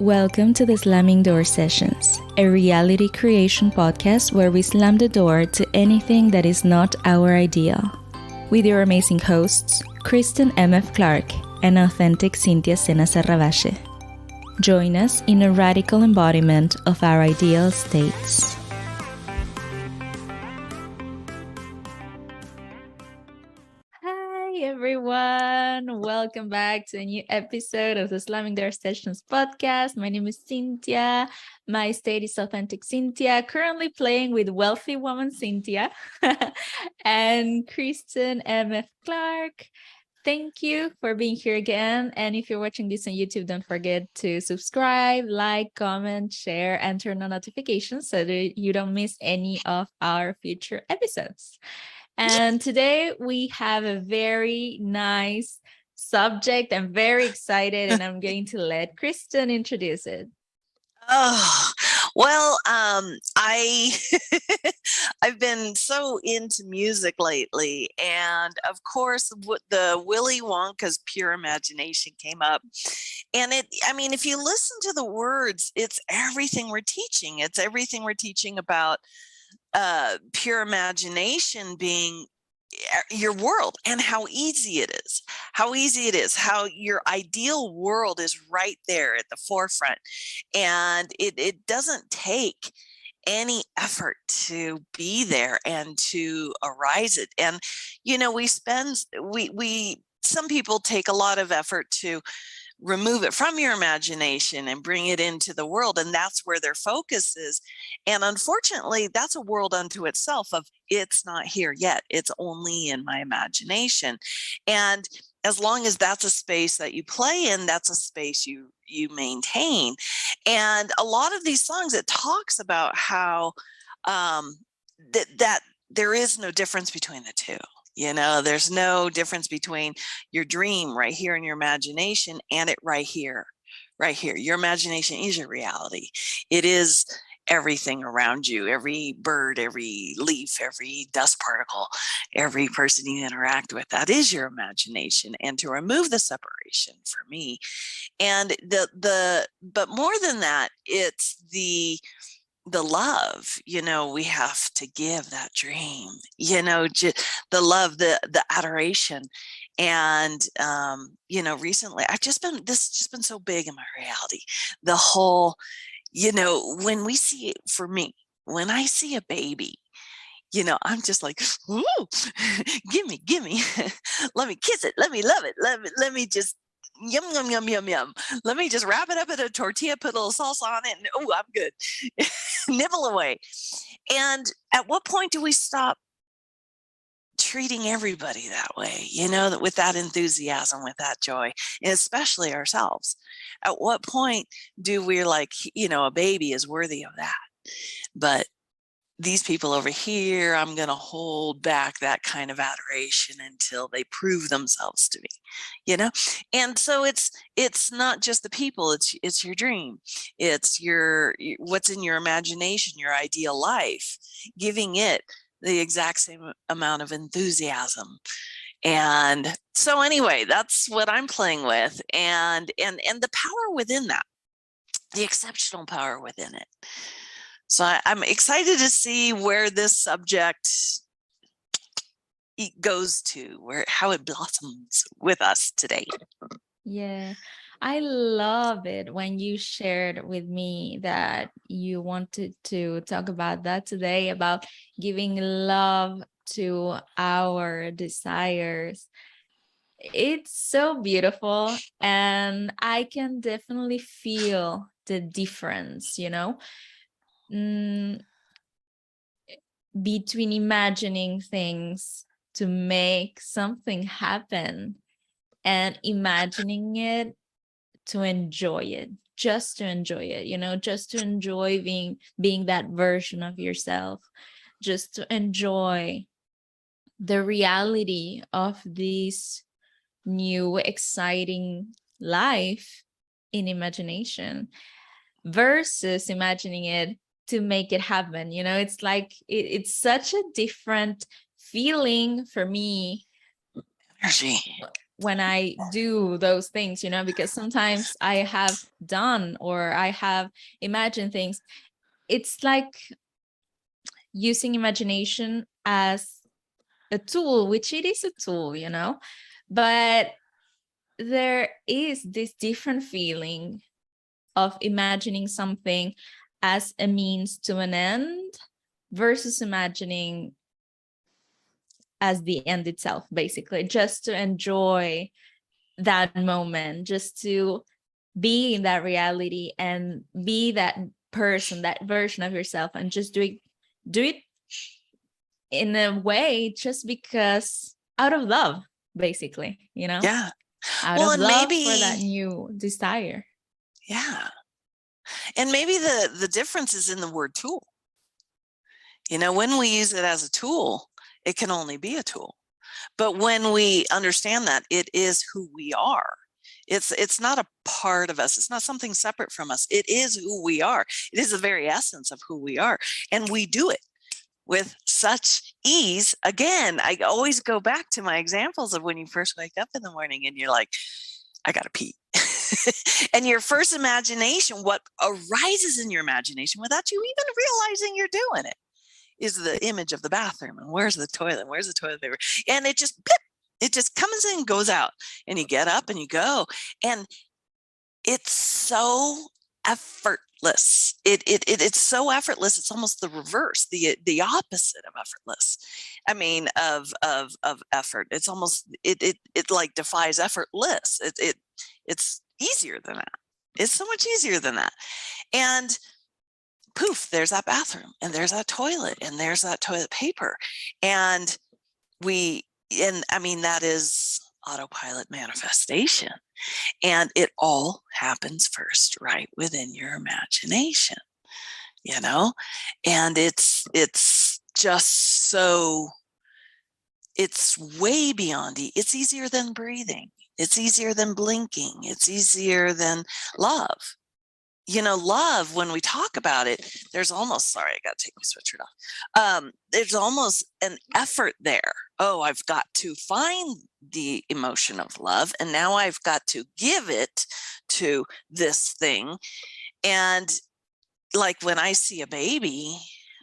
Welcome to the Slamming Door Sessions, a reality creation podcast where we slam the door to anything that is not our ideal. With your amazing hosts, Kristen M.F. Clark and authentic Cintia Serravalle. Join us in a radical embodiment of our ideal states. Hi everyone, welcome back to a new episode of the Slamming Door Sessions podcast. My name is Cintia. My state is authentic Cintia, currently playing with wealthy woman Cintia and Kristen M.F. Clark. Thank you for being here again. And if you're watching this on YouTube, don't forget to subscribe, like, comment, share, and turn on notifications so that you don't miss any of our future episodes. And today we have a very nice subject. I'm very excited, and I'm going to let Kristen introduce it. Oh, well, I've been so into music lately, and of course, the Willy Wonka's Pure Imagination came up, and if you listen to the words, it's everything we're teaching. It's everything we're teaching about pure imagination being your world and how easy it is, how your ideal world is right there at the forefront. And it doesn't take any effort to be there and to arise it. And, some people take a lot of effort to remove it from your imagination and bring it into the world, and that's where their focus is. And unfortunately, that's a world unto itself of it's not here yet, it's only in my imagination. And as long as that's a space that you play in, that's a space you maintain. And a lot of these songs, it talks about how that there is no difference between the two. There's no difference between your dream right here in your imagination and it right here. Your imagination is your reality. It is everything around you, every bird, every leaf, every dust particle, every person you interact with. That is your imagination. And to remove the separation for me, and but more than that, it's the love, we have to give that dream, the love, the adoration. And, recently this has just been so big in my reality. The whole, when we see it, for me, when I see a baby, I'm just like, ooh, gimme, let me kiss it. Let me love it. Let me just yum, yum, yum, yum, yum. Let me just wrap it up in a tortilla, put a little salsa on it, and I'm good. Nibble away. And at what point do we stop treating everybody that way, with that enthusiasm, with that joy, and especially ourselves? At what point do we're like, a baby is worthy of that? But these people over here, I'm going to hold back that kind of adoration until they prove themselves to me, And so it's not just the people, it's your dream. It's what's in your imagination, your ideal life, giving it the exact same amount of enthusiasm. And so anyway, that's what I'm playing with, and the power within that, the exceptional power within it. So I'm excited to see where this subject goes to, how it blossoms with us today. Yeah, I love it when you shared with me that you wanted to talk about that today, about giving love to our desires. It's so beautiful, and I can definitely feel the difference, between imagining things to make something happen and imagining it to enjoy it, just to enjoy it, just to enjoy being that version of yourself, just to enjoy the reality of this new exciting life in imagination versus imagining it to make it happen. It's like it's such a different feeling for me. Energy. when I do those things, because sometimes I have done or I have imagined things. It's like using imagination as a tool, which it is a tool, but there is this different feeling of imagining something as a means to an end versus imagining as the end itself, basically, just to enjoy that moment, just to be in that reality and be that person, that version of yourself, and just do it in a way just because out of love, basically, Yeah. out Well, of and love for that maybe, new desire. yeah. And maybe the difference is in the word tool. When we use it as a tool, it can only be a tool. But when we understand that it is who we are, it's not a part of us. It's not something separate from us. It is who we are. It is the very essence of who we are. And we do it with such ease. Again, I always go back to my examples of when you first wake up in the morning and you're like, I gotta pee. And your first imagination, what arises in your imagination without you even realizing you're doing it, is the image of the bathroom. And where's the toilet? Where's the toilet paper? And it just comes in and goes out. And you get up and you go. And it's so effortless. It's so effortless. It's almost the reverse, the opposite of effortless. I mean, of effort. It's almost it like defies effortless. It's easier than that. It's so much easier than that. And poof, there's that bathroom, and there's that toilet, and there's that toilet paper. And I mean, that is autopilot manifestation. And it all happens first right within your imagination, and it's just so, it's way beyond it's easier than breathing. It's easier than blinking. It's easier than love. Love, when we talk about it, there's almost, sorry, I got to take my sweatshirt off. There's almost an effort there. Oh, I've got to find the emotion of love, and now I've got to give it to this thing. And like when I see a baby,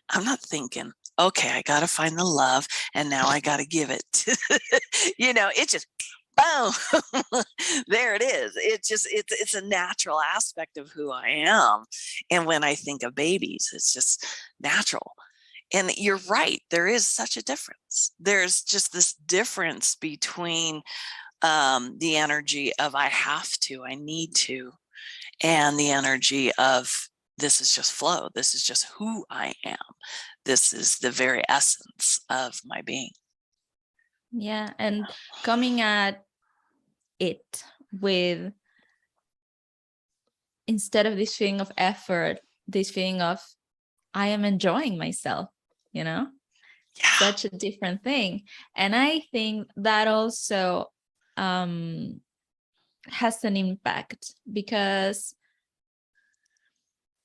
I'm not thinking, okay, I got to find the love, and now I got to give it. It's just boom, there it is. It's a natural aspect of who I am. And when I think of babies, it's just natural. And you're right, there is such a difference. There's just this difference between the energy of I have to, I need to, and the energy of this is just flow. This is just who I am. This is the very essence of my being. Yeah. And coming at it with, instead of this feeling of effort, this feeling of I am enjoying myself, Yeah. Such a different thing. And I think that also has an impact, because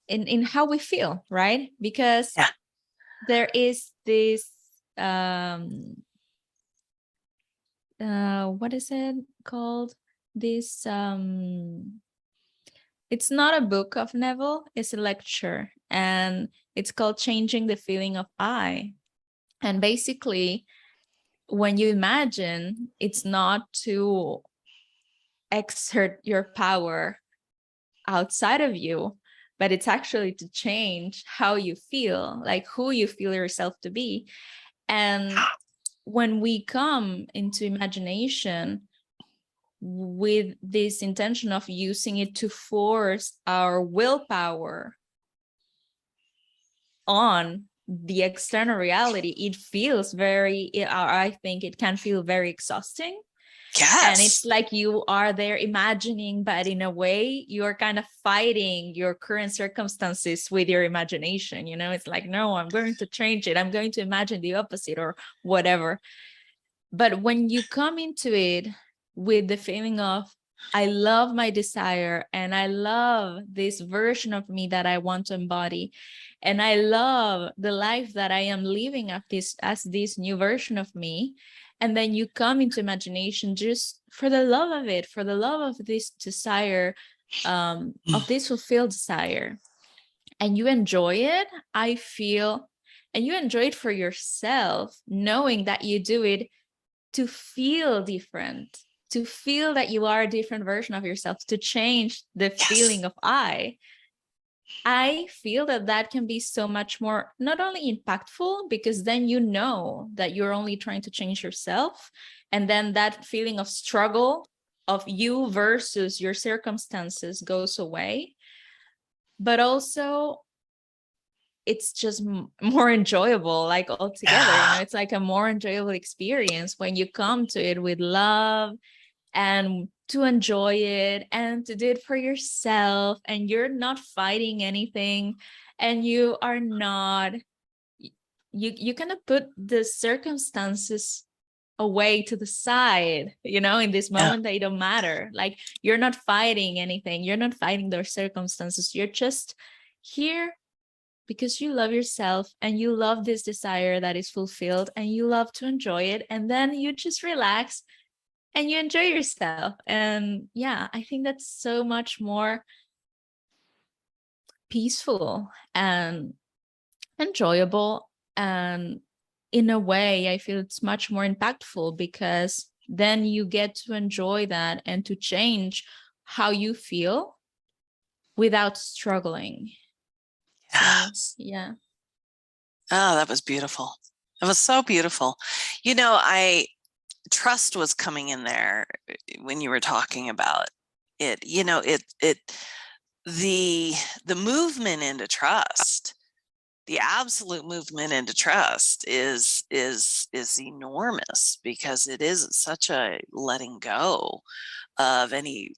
in how we feel, right? Because Yeah. there is this what is it called? This it's not a book of Neville, it's a lecture, and it's called Changing the Feeling of I. And basically, when you imagine, it's not to exert your power outside of you, but it's actually to change how you feel, like who you feel yourself to be. And when we come into imagination with this intention of using it to force our willpower on the external reality, it feels very, I think it can feel very exhausting. Yes. And it's like you are there imagining, but in a way you're kind of fighting your current circumstances with your imagination. It's like, no, I'm going to change it. I'm going to imagine the opposite or whatever. But when you come into it with the feeling of, I love my desire, and I love this version of me that I want to embody, and I love the life that I am living as this new version of me, And then you come into imagination just for the love of it, for the love of this desire, of this fulfilled desire. And you enjoy it, I feel, and you enjoy it for yourself, knowing that you do it to feel different, to feel that you are a different version of yourself, to change the feeling of I feel that that can be so much more, not only impactful, because then you know that you're only trying to change yourself. And then that feeling of struggle of you versus your circumstances goes away. But also, it's just more enjoyable, like altogether, you know, it's like a more enjoyable experience when you come to it with love and to enjoy it and to do it for yourself, and you're not fighting anything, and you are not, you kind of put the circumstances away to the side, you know, in this moment they don't matter. Like, you're not fighting anything, you're not fighting those circumstances, you're just here because you love yourself and you love this desire that is fulfilled and you love to enjoy it, and then you just relax and you enjoy yourself. And yeah, I think that's so much more peaceful and enjoyable, and in a way I feel it's much more impactful, because then you get to enjoy that and to change how you feel without struggling. Yes. So yeah. Oh, that was beautiful. It was so beautiful. You know, trust was coming in there when you were talking about it. You know, the movement into trust, the absolute movement into trust is enormous, because it is such a letting go of any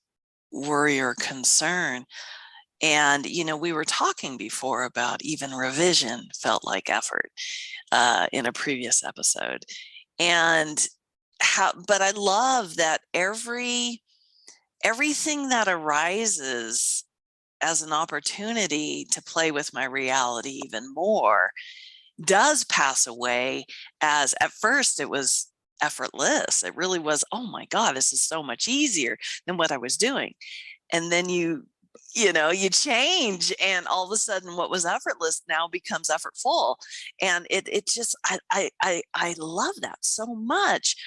worry or concern. And, you know, we were talking before about even revision felt like effort in a previous episode. And but I love that everything that arises as an opportunity to play with my reality even more does pass away, as at first it was effortless. It really was, oh my God, this is so much easier than what I was doing. And then you change, and all of a sudden what was effortless now becomes effortful. And it just, I love that so much.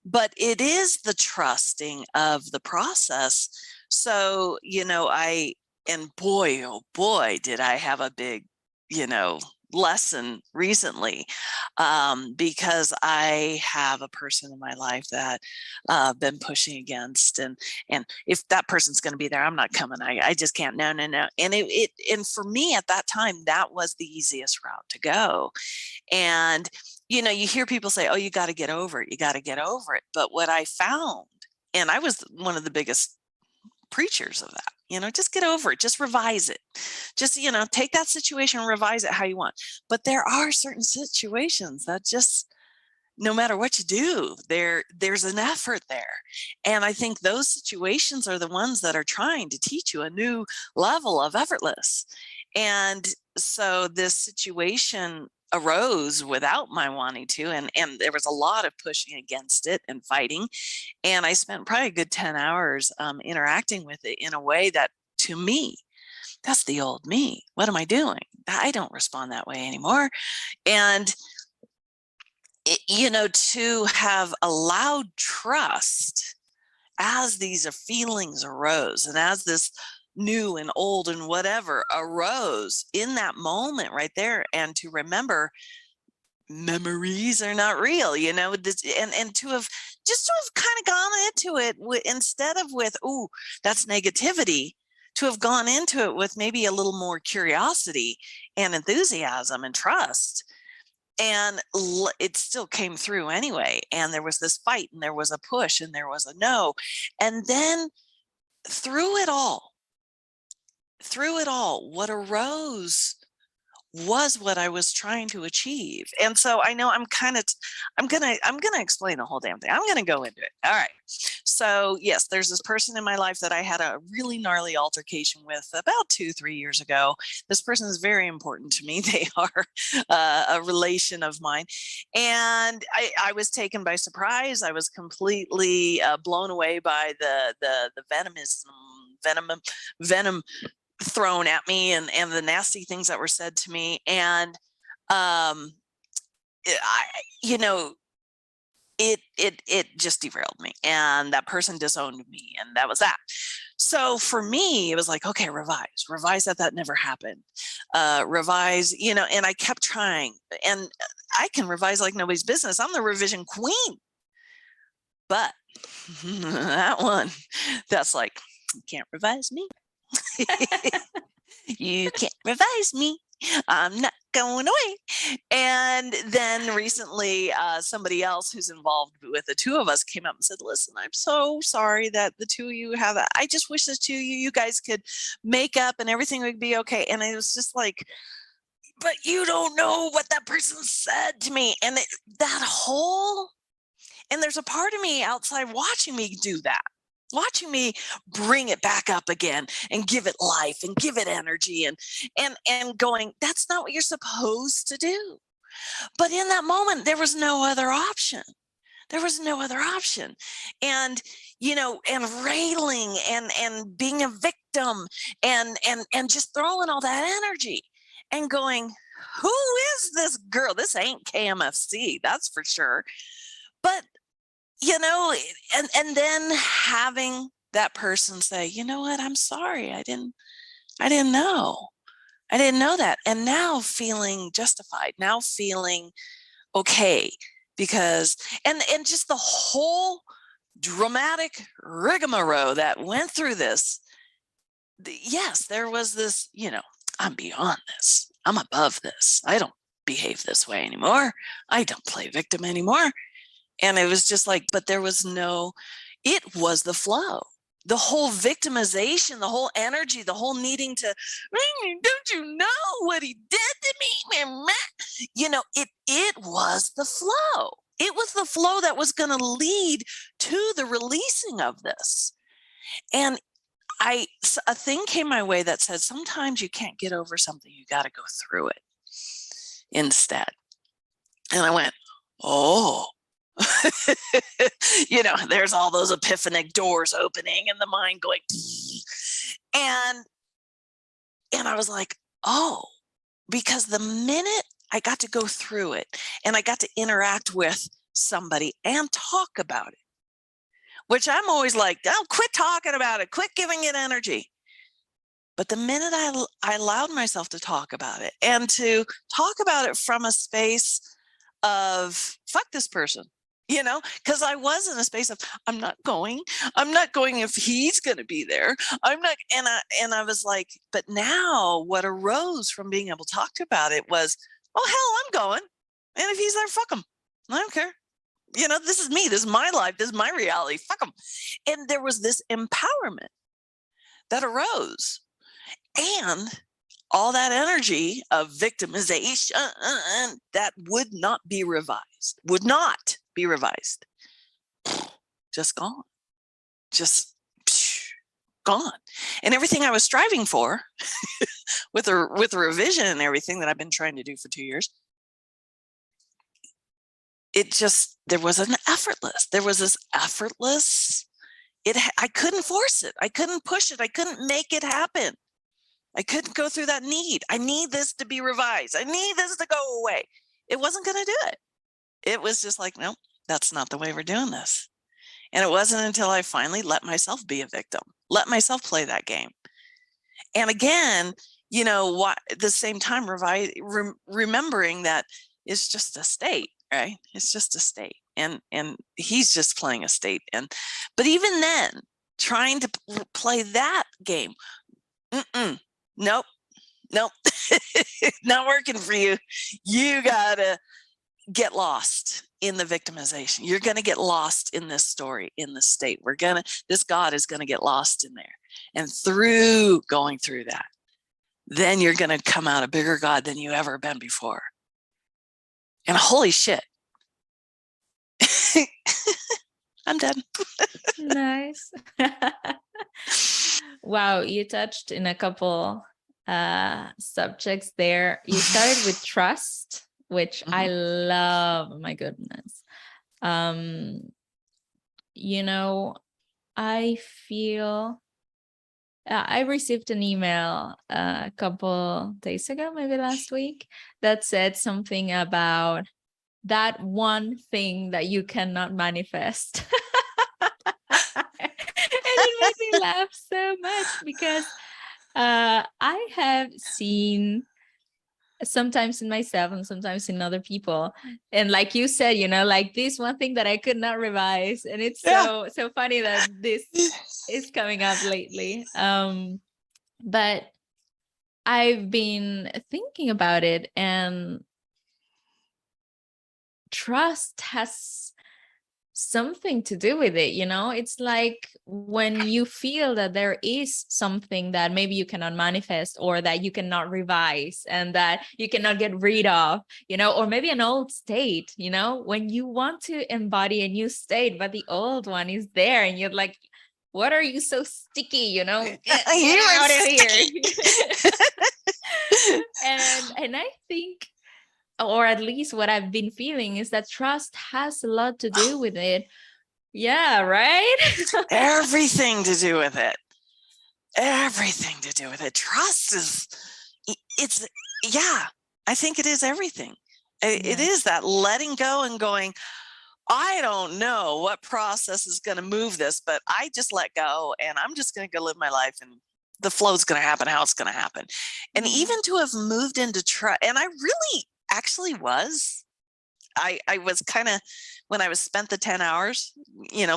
But it is the trusting of the process. So, and boy, oh boy, did I have a big, lesson recently, because I have a person in my life that I've been pushing against, and if that person's going to be there, I'm not coming. I just can't. No. And and for me at that time, that was the easiest route to go. And you hear people say, "Oh, you got to get over it. You got to get over it." But what I found, and I was one of the biggest preachers of that, just get over it, just revise it, just take that situation and revise it how you want. But there are certain situations that just, no matter what you do, there's an effort there. And I think those situations are the ones that are trying to teach you a new level of effortless. And so this situation arose without my wanting to, and there was a lot of pushing against it and fighting. And I spent probably a good 10 hours interacting with it in a way that, to me, that's the old me. What am I doing? I don't respond that way anymore. And to have allowed trust as these feelings arose, and as this new and old and whatever arose in that moment right there, and to remember memories are not real, and to have kind of gone into it instead of with, "Ooh, that's negativity," to have gone into it with maybe a little more curiosity and enthusiasm and trust. And it still came through anyway. And there was this fight, and there was a push, and there was a no. And then through it all, what arose was what I was trying to achieve. And so I know I'm going to explain the whole damn thing. I'm going to go into it. All right. So yes, there's this person in my life that I had a really gnarly altercation with about 2-3 years ago. This person is very important to me. They are a relation of mine. And I was taken by surprise. I was completely blown away by the venom thrown at me and the nasty things that were said to me. And it just derailed me, and that person disowned me, and that was that. So for me, it was like, okay, revise that never happened. Revise, and I kept trying, and I can revise like nobody's business. I'm the revision queen. But that one, that's like, you can't revise me. You can't revise me. I'm not going away. And then recently, somebody else who's involved with the two of us came up and said, listen, I'm so sorry that the two of you have that. I just wish the two of you guys could make up and everything would be okay. And it was just like, but you don't know what that person said to me. And and there's a part of me outside watching me do that, watching me bring it back up again and give it life and give it energy and going, that's not what you're supposed to do. But in that moment, there was no other option. There was no other option. And, and railing and being a victim and just throwing all that energy and going, who is this girl? This ain't KMFC, that's for sure. But and then having that person say, you know what, I'm sorry, I didn't know. I didn't know that. And now feeling justified, now feeling okay, because, and just the whole dramatic rigmarole that went through this. Yes, there was this, I'm beyond this. I'm above this. I don't behave this way anymore. I don't play victim anymore. And it was just like, but there was it was the flow. The whole victimization, the whole energy, the whole needing to, don't you know what he did to me? It was the flow. It was the flow that was going to lead to the releasing of this. And a thing came my way that said, sometimes you can't get over something. You got to go through it instead. And I went, oh, there's all those epiphanic doors opening and the mind going, and I was like, oh, because the minute I got to go through it and I got to interact with somebody and talk about it, which I'm always like, oh, quit talking about it, quit giving it energy. But the minute I allowed myself to talk about it and to talk about it from a space of fuck this person, because I was in a space of, I'm not going if he's going to be there. I'm not. And I was like, but now what arose from being able to talk about it was, oh, hell, I'm going. And if he's there, fuck him. I don't care. This is me. This is my life. This is my reality. Fuck him. And there was this empowerment that arose. And all that energy of victimization that would not be revised, just gone, just gone. And everything I was striving for with a revision and everything that I've been trying to do for 2 years, there was this effortless, I couldn't force it. I couldn't push it. I couldn't make it happen. I couldn't go through that need. I need this to be revised. I need this to go away. It wasn't going to do it. It was just like, no, that's not the way we're doing this. And it wasn't until I finally let myself be a victim, let myself play that game. And again, at the same time, remembering that it's just a state, right? It's just a state. And he's just playing a state. But even then, trying to play that game, nope, not working for you. You gotta get lost in the victimization. You're gonna get lost in this story, in this state. This God is gonna get lost in there. And through going through that, then you're going to come out a bigger God than you ever been before. And holy shit. I'm done. Nice. Wow, you touched in a couple subjects there. You started with trust, which I love. My goodness. You know, I feel I received an email a couple days ago, maybe last week, that said something about that one thing that you cannot manifest. And it made me laugh so much because I have seen sometimes in myself and sometimes in other people, and like you said, like this one thing that I could not revise, and it's so funny that this is coming up lately. But I've been thinking about it, and trust has something to do with it. It's like when you feel that there is something that maybe you cannot manifest, or that you cannot revise, and that you cannot get rid of, or maybe an old state, when you want to embody a new state, but the old one is there, and you're like, what are you so sticky, get out of here. And I think, or at least what I've been feeling, is that trust has a lot to do with it. Yeah, right? Everything to do with it. Everything to do with it. Trust is, I think it is everything. It is that letting go and going, I don't know what process is going to move this, but I just let go, and I'm just going to go live my life, and the flow is going to happen how it's going to happen. And even to have moved into trust, and I really actually was, I was kind of, when I was spent the 10 hours,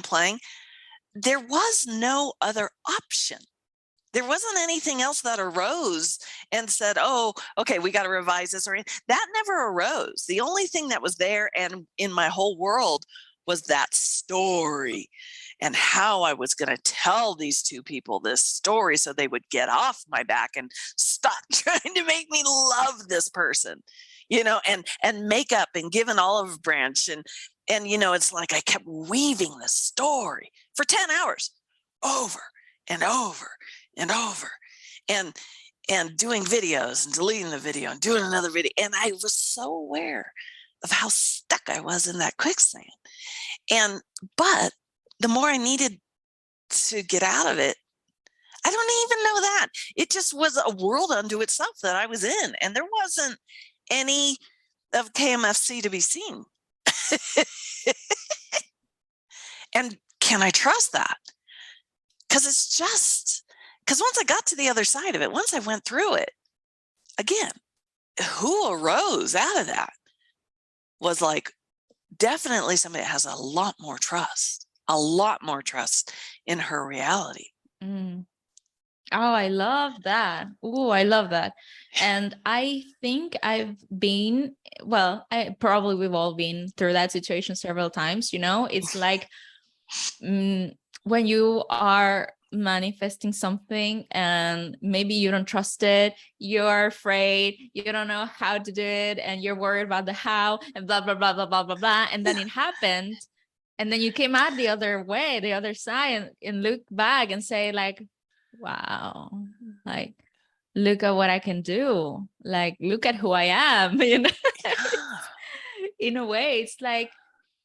playing, there was no other option. There wasn't anything else that arose and said, oh, okay, we got to revise this. Or that never arose. The only thing that was there and in my whole world was that story, and how I was going to tell these two people this story so they would get off my back and stop trying to make me love this person, and make up and give an olive branch. And it's like I kept weaving the story for 10 hours over and over and over, and doing videos and deleting the video and doing another video. And I was so aware of how stuck I was in that quicksand. But the more I needed to get out of it, I don't even know that. It just was a world unto itself that I was in. And there wasn't any of KMFC to be seen. And can I trust that? Because once I got to the other side of it, once I went through it, again, who arose out of that was like definitely somebody that has a lot more trust in her reality. Oh, I love that. Oh, I love that. And I think we've all been through that situation several times. It's like when you are manifesting something and maybe you don't trust it, you're afraid, you don't know how to do it, and you're worried about the how, and blah blah blah blah blah blah blah, and then it happened, and then you came out the other way, the other side, and look back and say like, wow, like, look at what I can do, like, look at who I am. In a way, it's like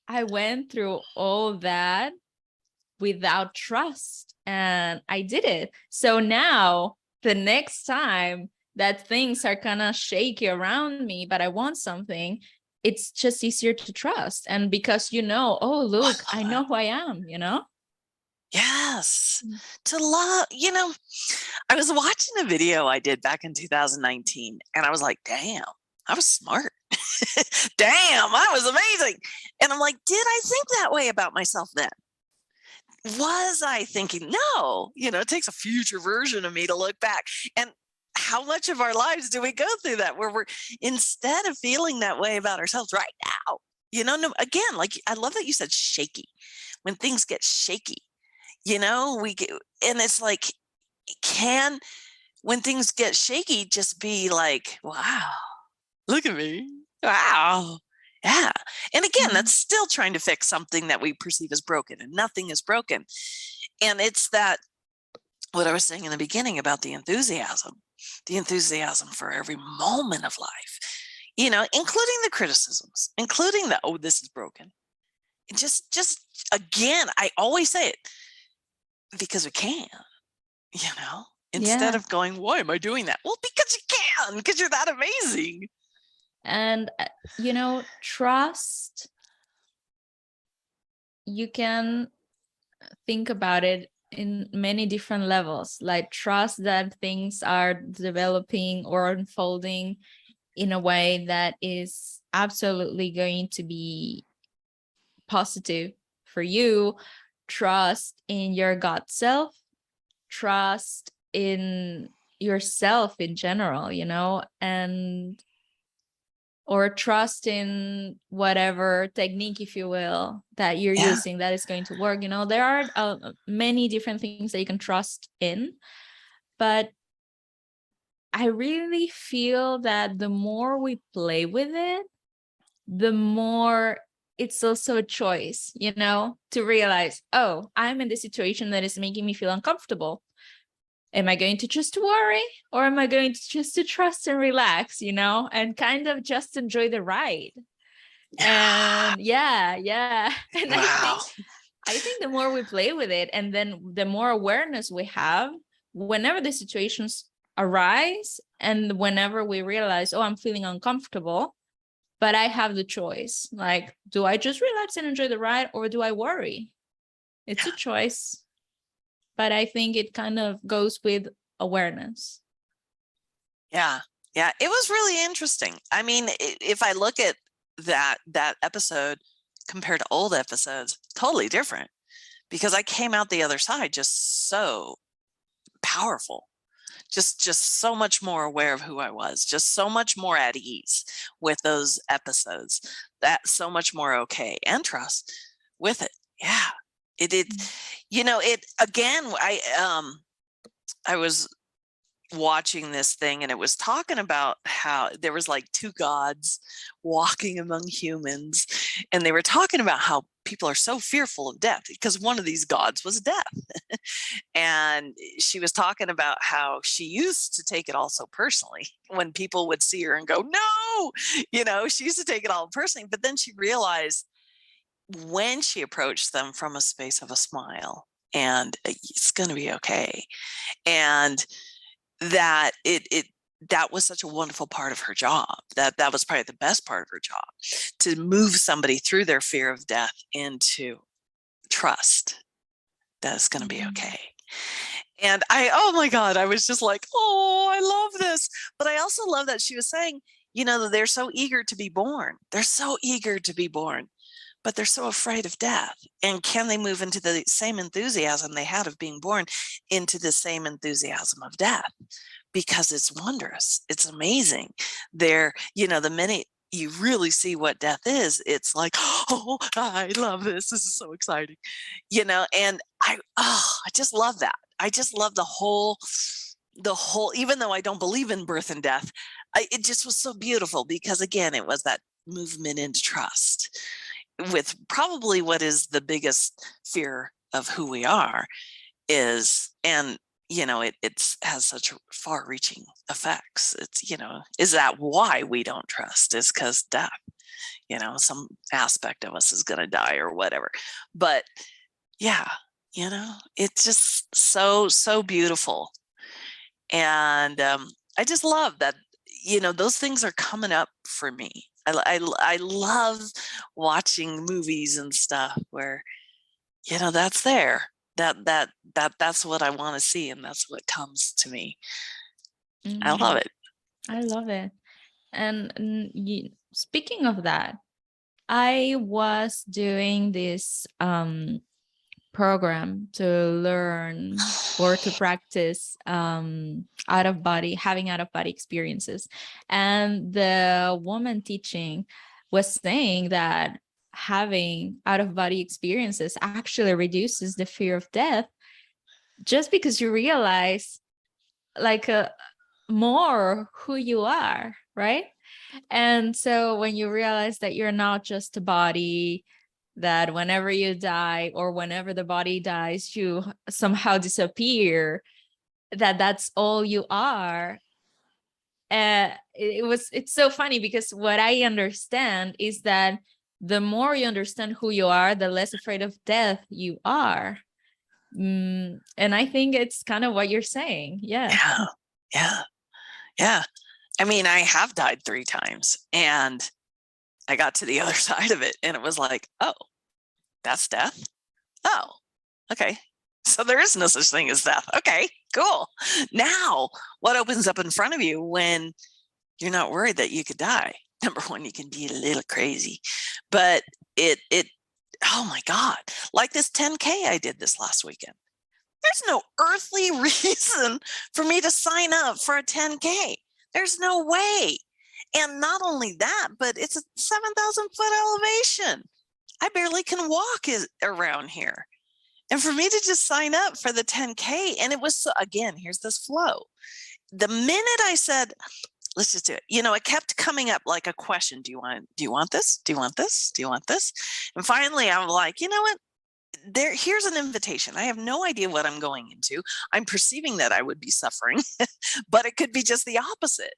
I went through all that without trust, and I did it. So now the next time that things are kind of shaky around me, but I want something, it's just easier to trust. And because oh, look, I know who I am, Yes. To love, I was watching a video I did back in 2019, and I was like, damn, I was smart. Damn, I was amazing. And I'm like, did I think that way about myself then? Was I thinking? No, it takes a future version of me to look back. And how much of our lives do we go through that, where we're, instead of feeling that way about ourselves right now, no, again, like, I love that you said shaky. When things get shaky, we get, and it's like, when things get shaky, just be like, wow, look at me. Wow. Yeah. And again, that's still trying to fix something that we perceive as broken, and nothing is broken. And it's that, what I was saying in the beginning about the enthusiasm for every moment of life, including the criticisms, including the, oh, this is broken. And just again, I always say it because we can, instead of going, why am I doing that? Well, because you can, because you're that amazing. And, trust, you can think about it in many different levels, like trust that things are developing or unfolding in a way that is absolutely going to be positive for you. Trust in your gut self, trust in yourself in general, and or trust in whatever technique, if you will, that you're using that is going to work. There are many different things that you can trust in, but I really feel that the more we play with it, the more it's also a choice, to realize, oh, I'm in this situation that is making me feel uncomfortable. Am I going to just worry, or am I going to just to trust and relax, and kind of just enjoy the ride? And yeah. And wow. I think the more we play with it, and then the more awareness we have, whenever the situations arise, and whenever we realize, oh, I'm feeling uncomfortable, but I have the choice. Like, do I just relax and enjoy the ride, or do I worry? It's a choice. But I think it kind of goes with awareness. Yeah. Yeah. It was really interesting. I mean, if I look at that episode compared to old episodes, totally different, because I came out the other side just so powerful, just so much more aware of who I was, just so much more at ease with those episodes, that so much more okay, and trust with it. Yeah. It again, I was watching this thing, and it was talking about how there was like two gods walking among humans, and they were talking about how people are so fearful of death because one of these gods was death. And she was talking about how she used to take it all so personally when people would see her and go, no, she used to take it all personally. But then she realized, when she approached them from a space of a smile, and it's going to be okay, and that that was such a wonderful part of her job, that was probably the best part of her job, to move somebody through their fear of death into trust that it's going to be okay. And oh my God, I was just like, oh, I love this. But I also love that she was saying, they're so eager to be born. They're so eager to be born, but they're so afraid of death. And can they move into the same enthusiasm they had of being born into the same enthusiasm of death? Because it's wondrous. It's amazing. The minute you really see what death is, it's like, oh, I love this. This is so exciting. And I just love that. I just love the whole, even though I don't believe in birth and death, it just was so beautiful, because again, it was that movement into trust with probably what is the biggest fear of who we are is, and it has such far-reaching effects. It's, is that why we don't trust? Is because death, some aspect of us is going to die or whatever. But yeah, it's just so beautiful. And I just love that, those things are coming up for me. I love watching movies and stuff where, that's there. That's what I want to see, and that's what comes to me. I love it. I love it. And speaking of that, I was doing this program to learn or to practice having out of body experiences. And the woman teaching was saying that having out of body experiences actually reduces the fear of death, just because you realize, like more who you are, right? And so when you realize that you're not just a body, that whenever you die or whenever the body dies, you somehow disappear, that that's all you are. It's so funny because what I understand is that the more you understand who you are, the less afraid of death you are. And I think it's kind of what you're saying. Yeah. Yeah. I mean, I have died 3 times, and I got to the other side of it, and it was like, oh, that's death. Oh, okay. So there is no such thing as death. Okay, cool. Now, what opens up in front of you when you're not worried that you could die? Number one, you can be a little crazy, but it, oh my God, like this 10K I did this last weekend. There's no earthly reason for me to sign up for a 10K. There's no way. And not only that, but it's a 7,000 foot elevation. I barely can walk around here. And for me to just sign up for the 10K, and it was, so, again, here's this flow. The minute I said, let's just do it, it kept coming up like a question. Do you want this? Do you want this? Do you want this? And finally I'm like, you know what? Here's an invitation. I have no idea what I'm going into. I'm perceiving that I would be suffering, but it could be just the opposite.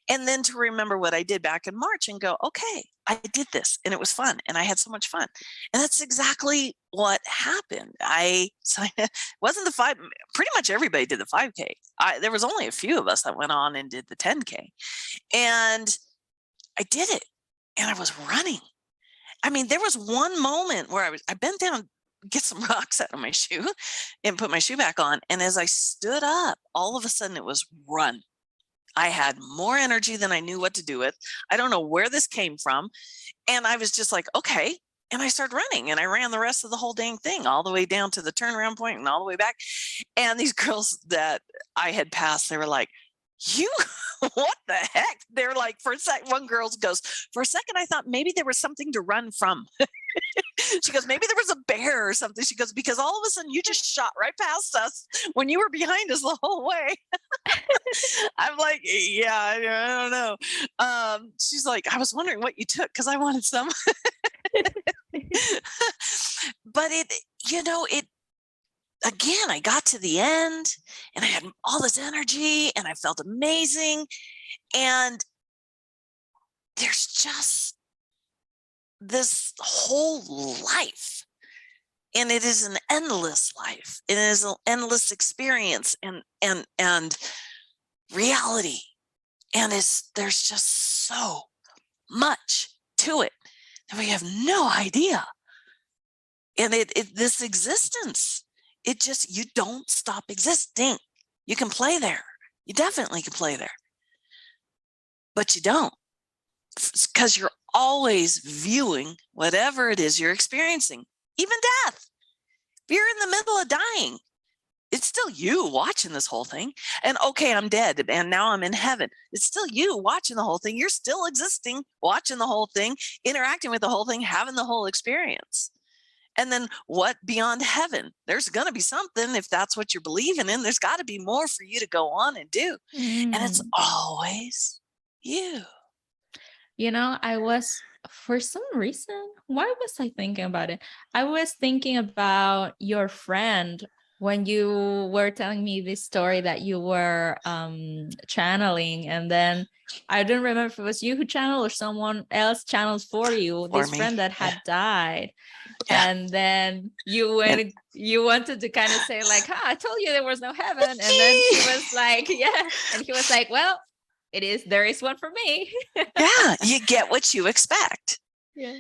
And then to remember what I did back in March and go, okay, I did this and it was fun and I had so much fun. And that's exactly what happened. Wasn't the 5, pretty much everybody did the 5K. There was only a few of us that went on and did the 10K. And I did it and I was running. I mean, there was one moment where I bent down, get some rocks out of my shoe and put my shoe back on. And as I stood up, all of a sudden it was run. I had more energy than I knew what to do with. I don't know where this came from. And I was just like, okay. And I started running and I ran the rest of the whole dang thing all the way down to the turnaround point and all the way back. And these girls that I had passed, they were like, you, what the heck? They're like, for a second, one girl goes, for a second, I thought maybe there was something to run from. She goes, maybe there was a bear or something. She goes, because all of a sudden you just shot right past us when you were behind us the whole way. I'm like, yeah, I don't know. She's like, I was wondering what you took because I wanted some. But again, I got to the end and I had all this energy and I felt amazing. And there's just this whole life, and it is an endless life. It is an endless experience and reality. And there's just so much to it that we have no idea. And this existence, you don't stop existing. You can play there. You definitely can play there. But you don't, because you're always viewing whatever it is you're experiencing, even death. If you're in the middle of dying, it's still you watching this whole thing. And okay, I'm dead and now I'm in heaven. It's still you watching the whole thing. You're still existing, watching the whole thing, interacting with the whole thing, having the whole experience. And then what beyond heaven? There's going to be something, if that's what you're believing in. There's got to be more for you to go on and do. And it's always you. I was, for some reason, why was I thinking about it? I was thinking about your friend when you were telling me this story that you were channeling, and then I don't remember if it was you who channeled or someone else channeled for you, this friend that had died. Yeah. And then you wanted to kind of say like, I told you there was no heaven. And then he was like, yeah. And he was like, well, there is one for me. Yeah, you get what you expect. Yeah.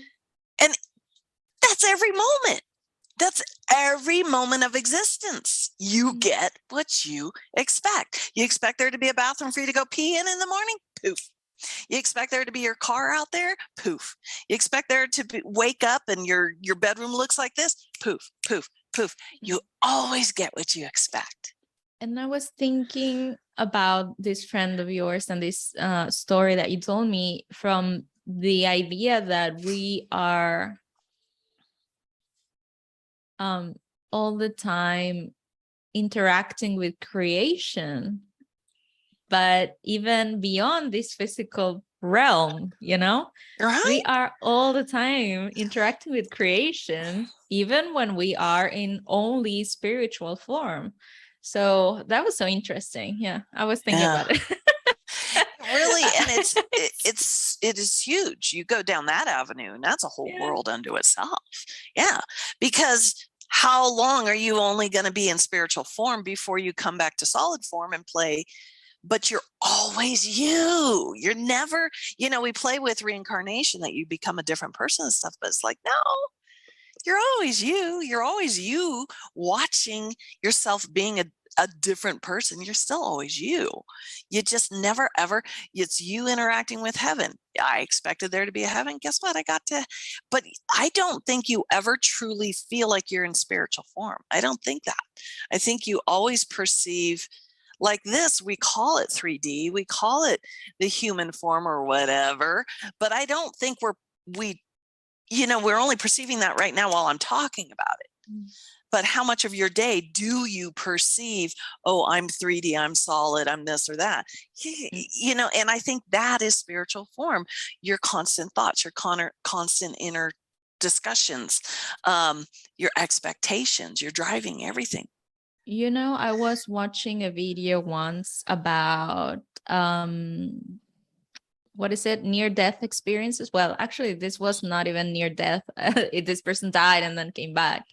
And that's every moment. That's every moment of existence. You get what you expect. You expect there to be a bathroom for you to go pee in the morning? Poof. You expect there to be your car out there? Poof. You expect there to wake up and your bedroom looks like this? Poof, poof, poof. You always get what you expect. And I was thinking about this friend of yours and this story that you told me, from the idea that we are all the time interacting with creation, but even beyond this physical realm, Right? we are all the time interacting with creation, even when we are in only spiritual form. So that was so interesting. Yeah, I was thinking Yeah. about it. Really, and it is huge. You go down that avenue, and that's a whole world unto itself. Yeah, because how long are you only going to be in spiritual form before you come back to solid form and play? But you're always you. You're never, we play with reincarnation, that you become a different person and stuff, but it's like, no, you're always you. You're always you, watching yourself being a different person. You're still always you. You just never ever, it's you interacting with heaven. I expected there to be a heaven. Guess what? I got to, but I don't think you ever truly feel like you're in spiritual form. I don't think that. I think you always perceive like this. We call it 3D, we call it the human form or whatever, but I don't think we're only perceiving that right now while I'm talking about it. But how much of your day do you perceive, oh, I'm 3D, I'm solid, I'm this or that? And I think that is spiritual form. Your constant thoughts, your constant inner discussions, your expectations, your driving everything. I was watching a video once about what is it, near death experiences. Well, actually, this was not even near death. This person died and then came back.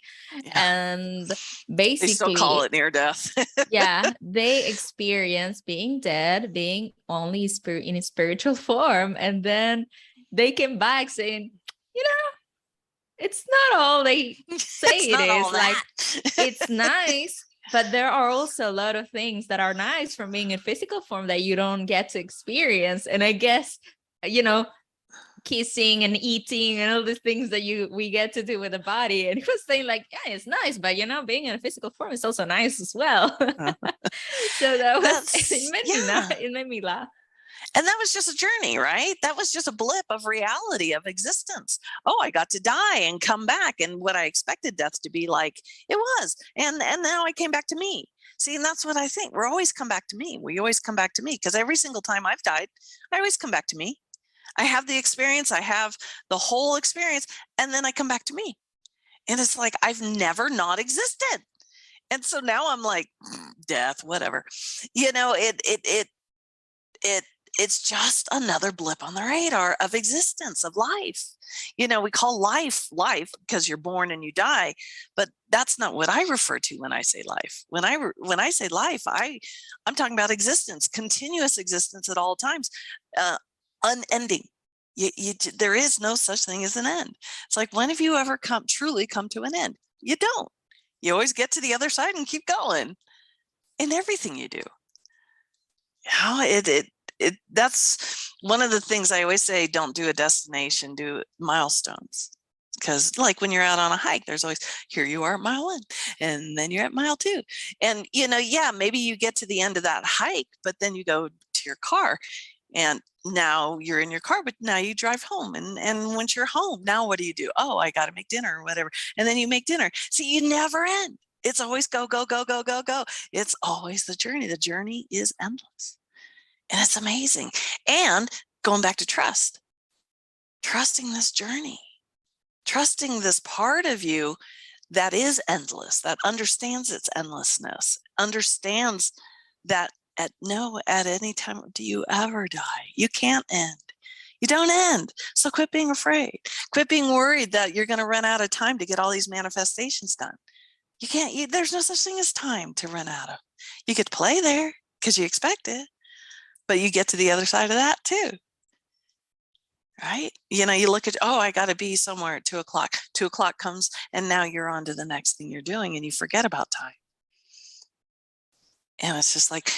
Yeah. And They still call basically, it near death. yeah, they experience being dead, being only in a spiritual form, and then they came back saying, it's not all they say It's it not is. all Like, that. it's nice, but there are also a lot of things that are nice from being in physical form that you don't get to experience. And I guess, kissing and eating and all these things that we get to do with the body. And he was saying like, yeah, it's nice, but being in a physical form is also nice as well. So that was, it made me laugh. And that was just a journey, right? That was just a blip of reality, of existence. Oh, I got to die and come back, and what I expected death to be like, it was. And now I came back to me. See, and that's what I think. We're always come back to me. We always come back to me, because every single time I've died, I always come back to me. I have the experience, I have the whole experience, and then I come back to me. And it's like I've never not existed. And so now I'm like, death, whatever. It's just another blip on the radar of existence, of life. We call life because you're born and you die, but that's not what I refer to when I say life. When I say life, I'm talking about existence, continuous existence at all times, unending. There is no such thing as an end. It's like, when have you ever truly come to an end? You don't. You always get to the other side and keep going in everything you do. How that's one of the things I always say: don't do a destination, do milestones. Because like when you're out on a hike, there's always, here you are at mile 1, and then you're at mile 2. And maybe you get to the end of that hike, but then you go to your car, and now you're in your car, but now you drive home. And once you're home, now what do? Oh, I got to make dinner or whatever. And then you make dinner. See, you never end. It's always go, go, go, go, go, go. It's always the journey. The journey is endless. And it's amazing. And going back to trusting this journey, trusting this part of you that is endless, that understands its endlessness, understands that at any time do you ever die. You can't end. You don't end. So quit being afraid. Quit being worried that you're going to run out of time to get all these manifestations done. You can't. There's no such thing as time to run out of. You get to play there because you expect it, but you get to the other side of that too. Right? You look at, oh, I got to be somewhere at 2 o'clock. 2 o'clock comes, and now you're on to the next thing you're doing, and you forget about time. And it's just like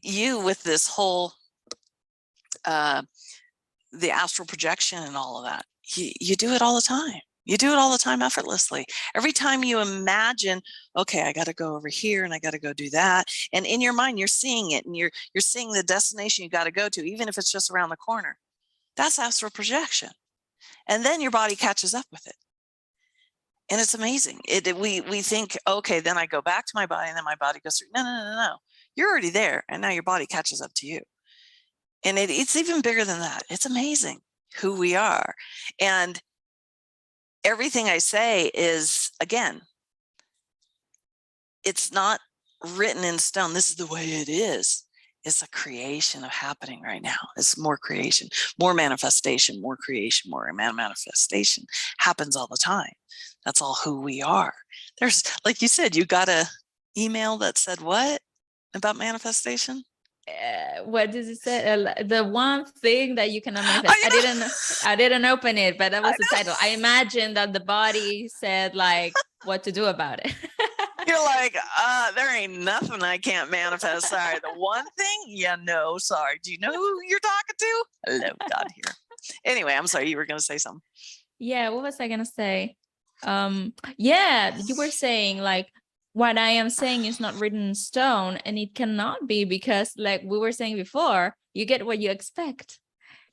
you with this whole, the astral projection and all of that. You do it all the time. You do it all the time effortlessly. Every time you imagine, okay, I got to go over here and I got to go do that. And in your mind, you're seeing it, and you're seeing the destination you got to go to, even if it's just around the corner. That's astral projection. And then your body catches up with it. And it's amazing. We think, okay, then I go back to my body, and then my body goes through. No. You're already there, and now your body catches up to you. And it's even bigger than that. It's amazing who we are. And everything I say is, again, it's not written in stone. This is the way it is. It's a creation of happening right now. It's more creation, more manifestation, more creation, more manifestation happens all the time. That's all who we are. There's, like you said, you got a email that said what about manifestation? What does it say? The one thing that you cannot manifest. I didn't open it, but that was the title. I imagine that the body said like what to do about it. You're like, there ain't nothing I can't manifest. Sorry. The one thing? Yeah, no, sorry. Do you know who you're talking to? Hello, God here. Anyway, I'm sorry. You were going to say something. Yeah, what was I going to say? Yeah, you were saying like, what I am saying is not written in stone, and it cannot be, because like we were saying before, you get what you expect.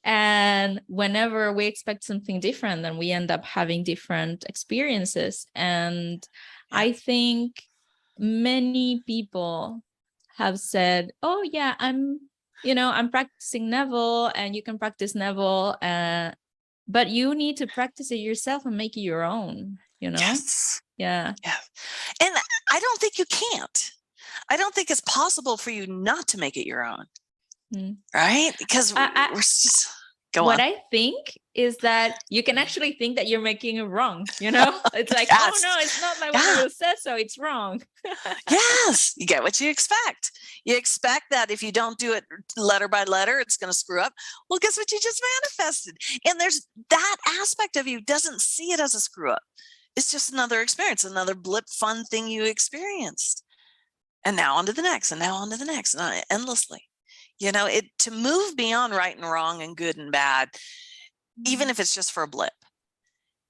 And whenever we expect something different, then we end up having different experiences. And Yeah. I think many people have said, oh yeah, I'm practicing Neville, and you can practice Neville, but you need to practice it yourself and make it your own, Yes. Yeah. And I don't think you can't. I don't think it's possible for you not to make it your own. Right? Because we're just what I think is that you can actually think that you're making it wrong. It's like, yes. Oh no, it's not like what you said, so it's wrong. Yes, you get what you expect. You expect that if you don't do it letter by letter, it's going to screw up. Well, guess what you just manifested? And there's that aspect of you doesn't see it as a screw up. It's just another experience, another blip, fun thing you experienced. And now on to the next, and now on to the next, and endlessly. To move beyond right and wrong and good and bad, even if it's just for a blip,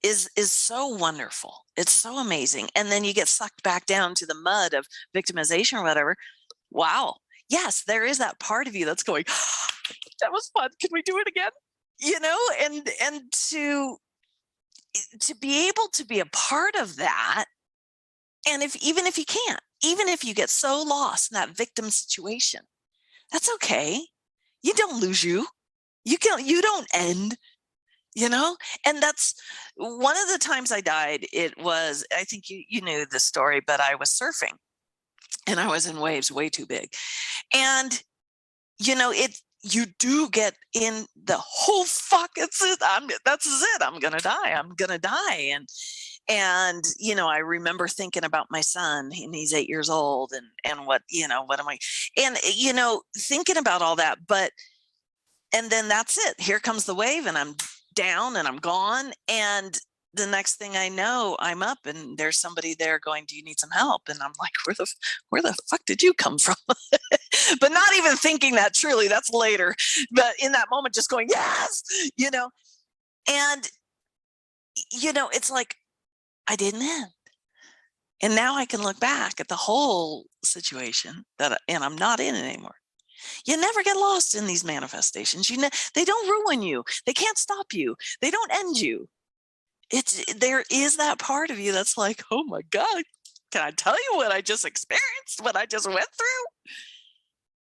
is so wonderful. It's so amazing. And then you get sucked back down to the mud of victimization or whatever. Wow. Yes, there is that part of you that's going, that was fun. Can we do it again? And to be able to be a part of that. And even if you can't, even if you get so lost in that victim situation, that's okay. You don't lose you don't end, and that's one of the times I died. It was, I think you knew the story, but I was surfing and I was in waves way too big. And, you do get in the whole fuck. That's it. I'm going to die. And, I remember thinking about my son, and he's 8 years old, and what am I, and, thinking about all that, and then that's it. Here comes the wave, and I'm down and I'm gone. And the next thing I know, I'm up and there's somebody there going, do you need some help? And I'm like, where the fuck did you come from? But not even thinking that truly, that's later. But in that moment, just going, yes, and, it's like, I didn't end. And now I can look back at the whole situation and I'm not in it anymore. You never get lost in these manifestations. They don't ruin you. They can't stop you. They don't end you. There is that part of you that's like, oh my God, can I tell you what I just experienced, what I just went through?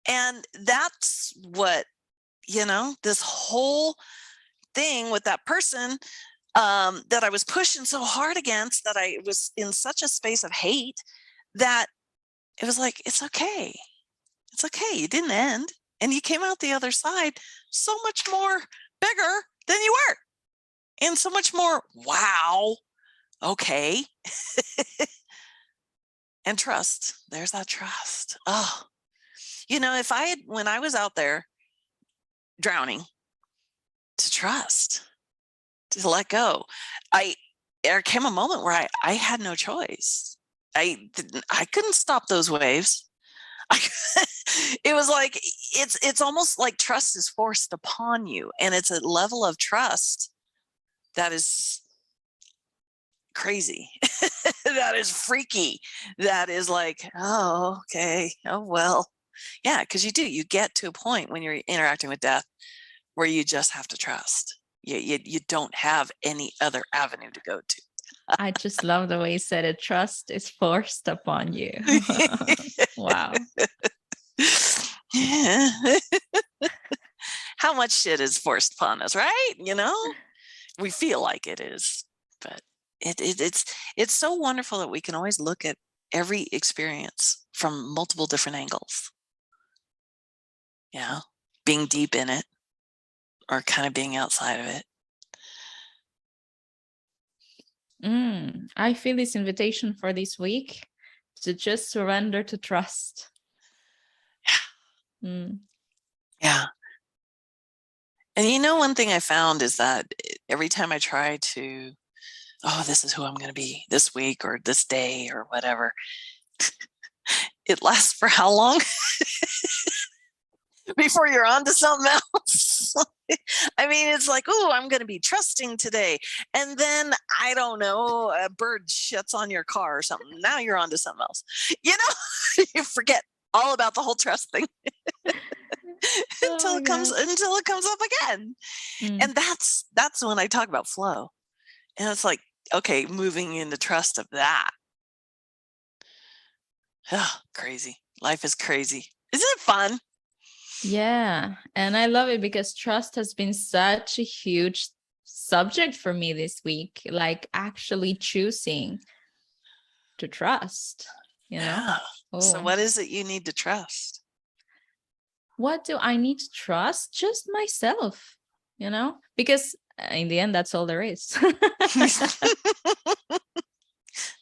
And that's what, this whole thing with that person that I was pushing so hard against, that I was in such a space of hate, that it was like, it's okay. It's okay. You didn't end. And you came out the other side so much more bigger than you were. And so much more, wow, okay. And trust. There's that trust. Oh, when I was out there drowning, to trust, to let go, there came a moment where I had no choice. I couldn't stop those waves. It was like, it's almost like trust is forced upon you, and it's a level of trust that is crazy. That is freaky. That is like, oh, okay. Oh, well, yeah. Cause you get to a point when you're interacting with death where you just have to trust. You don't have any other avenue to go to. I just love the way you said it. Trust is forced upon you. Wow. How much shit is forced upon us, right? We feel like it is, but it's so wonderful that we can always look at every experience from multiple different angles. Yeah, being deep in it or kind of being outside of it. I feel this invitation for this week to just surrender to trust. Yeah. And one thing I found is that every time I try to, this is who I'm going to be this week or this day or whatever, it lasts for how long? Before you're on to something else. I mean, it's like, I'm going to be trusting today. And then, I don't know, a bird shuts on your car or something. Now you're on to something else. You forget all about the whole trust thing until it comes up again. And that's when I talk about flow. And it's like, okay, moving into trust of that. Crazy. Life is crazy. Isn't it fun? Yeah. And I love it because trust has been such a huge subject for me this week, like actually choosing to trust, Yeah. So what is it you need to trust? What do I need to trust? Just myself, because in the end, that's all there is.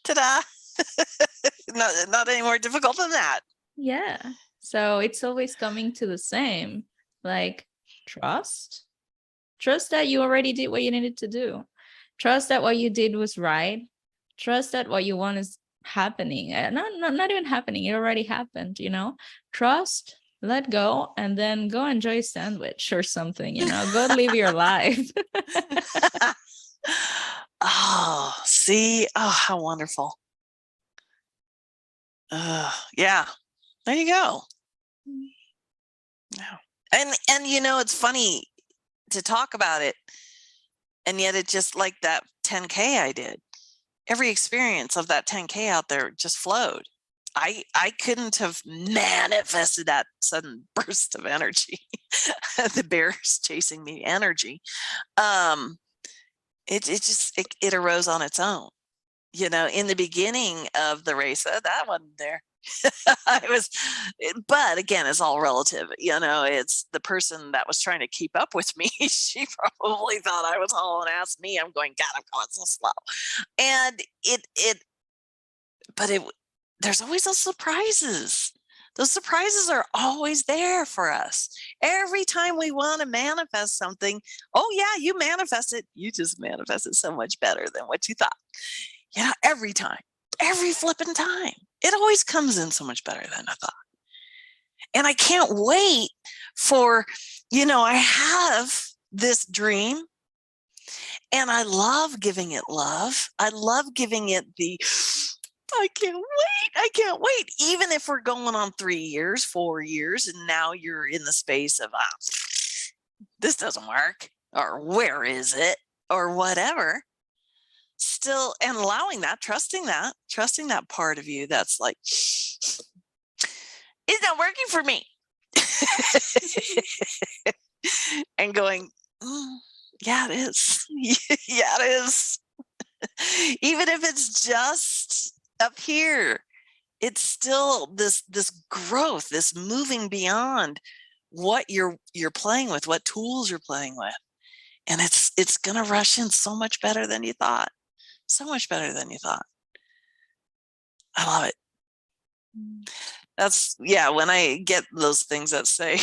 Ta-da. Not any more difficult than that. Yeah. So it's always coming to the same, like trust that you already did what you needed to do. Trust that what you did was right. Trust that what you want is happening. Not even happening. It already happened, Trust, let go, and then go enjoy a sandwich or something, Go live your life. See? How wonderful. Yeah. There you go. Yeah. And it's funny to talk about it, and yet it just like that 10K I did. Every experience of that 10K out there just flowed. I couldn't have manifested that sudden burst of energy. The bears chasing me energy. It arose on its own. In the beginning of the race, that wasn't there. But again, it's all relative. It's the person that was trying to keep up with me. She probably thought I was hauling ass. Me, I'm going, God, I'm going so slow. And there's always those surprises. Those surprises are always there for us. Every time we want to manifest something, you manifest it. You just manifest it so much better than what you thought. Every time, every flipping time. It always comes in so much better than I thought. And I can't wait for, I have this dream and I love giving it love. I love giving it I can't wait. Even if we're going on 3 years, 4 years, and now you're in the space of, this doesn't work, or where is it, or whatever. Still, and allowing that, trusting that part of you that's like, it's not working for me. And going, yeah, it is. Yeah, it is. Even if it's just up here, it's still this growth, this moving beyond what you're playing with, what tools you're playing with. And it's going to rush in so much better than you thought. So much better than you thought. I love it. That's, when I get those things that say,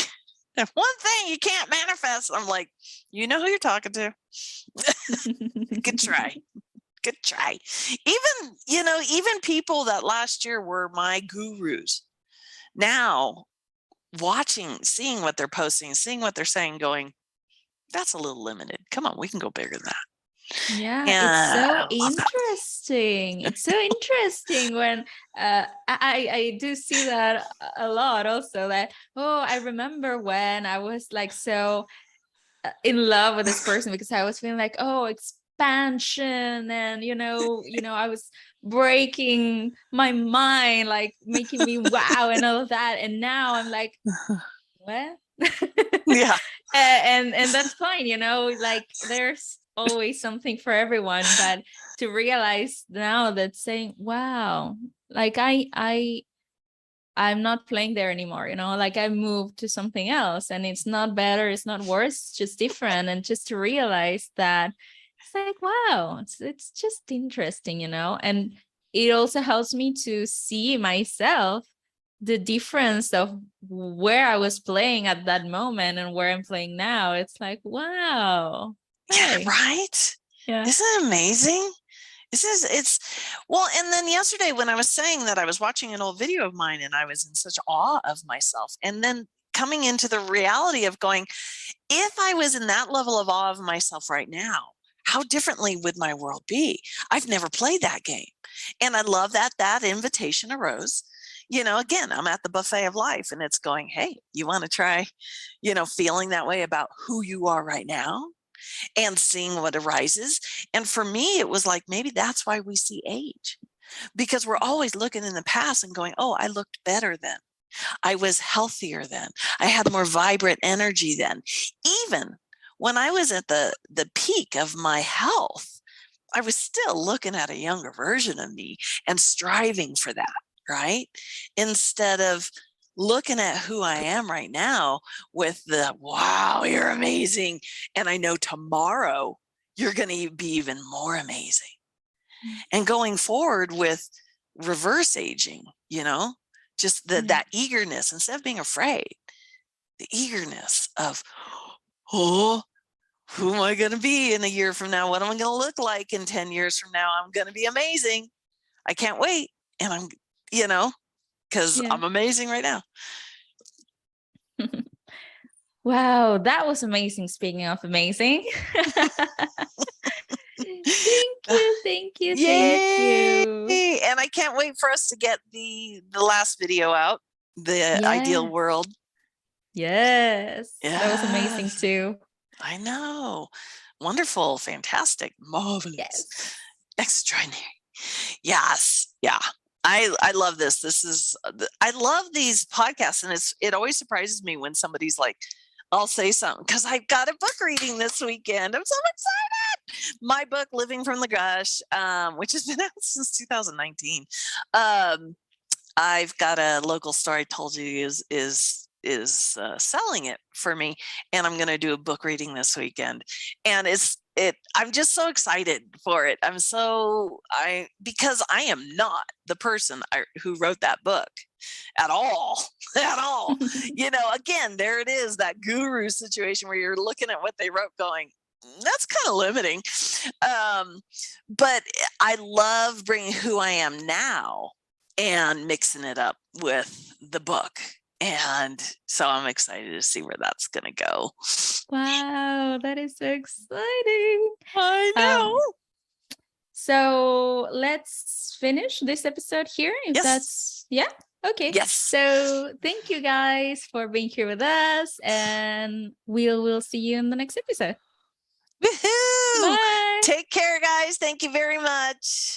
one thing you can't manifest, I'm like, you know who you're talking to. Good try. Good try. Even people that last year were my gurus, now seeing what they're posting, seeing what they're saying, going, that's a little limited. Come on, we can go bigger than that. Yeah, it's so interesting. It's so interesting when I do see that a lot also, that, I remember when I was like so in love with this person because I was feeling like, expansion, and I was breaking my mind, like making me wow and all of that. And now I'm like, what? Yeah. And that's fine, you know, like there's always something for everyone. But to realize now that saying, wow, like I'm not playing there anymore, you know, like I moved to something else, and it's not better, it's not worse, it's just different. And just to realize that it's like, wow, it's just interesting, you know. And it also helps me to see myself, the difference of where I was playing at that moment and where I'm playing now. It's like, wow. Yeah, Hey. right? Yeah. Isn't it amazing? It's well, and then yesterday when I was saying that I was watching an old video of mine and I was in such awe of myself, and then coming into the reality of going, if I was in that level of awe of myself right now, how differently would my world be? I've never played that game. And I love that that invitation arose. You know, again, I'm at the buffet of life and it's going, hey, you want to try, feeling that way about who you are right now and seeing what arises. And for me, it was like, maybe that's why we see age, because we're always looking in the past and going, oh, I looked better then. I was healthier then. I had more vibrant energy then. Even when I was at the peak of my health, I was still looking at a younger version of me and striving for that, right? Instead of looking at who I am right now with the, wow, you're amazing. And I know tomorrow you're going to be even more amazing. And going forward with reverse aging, just that eagerness, instead of being afraid, the eagerness of, oh, who am I going to be in a year from now? What am I going to look like in 10 years from now? I'm going to be amazing. I can't wait. And I'm, because I'm amazing right now. Wow, that was amazing. Speaking of amazing. Thank you. Yay! And I can't wait for us to get the last video out, the ideal world. Yes. That was amazing too. I know. Wonderful, fantastic, marvelous, extraordinary. Yes. Yeah. I love this. I love these podcasts, and it always surprises me when somebody's like, I'll say something because I've got a book reading this weekend. I'm so excited. My book, Living from the Gush, which has been out since 2019. I've got a local store I told you is selling it for me, and I'm going to do a book reading this weekend. And I'm just so excited for it. Because I am not the person who wrote that book at all. Again, there it is, that guru situation where you're looking at what they wrote going, that's kind of limiting. But I love bringing who I am now and mixing it up with the book. And so I'm excited to see where that's going to go. Wow, that is so exciting. I know. So let's finish this episode here. If that's, okay. Yes. So thank you guys for being here with us, and we'll see you in the next episode. Woohoo! Bye. Take care, guys. Thank you very much.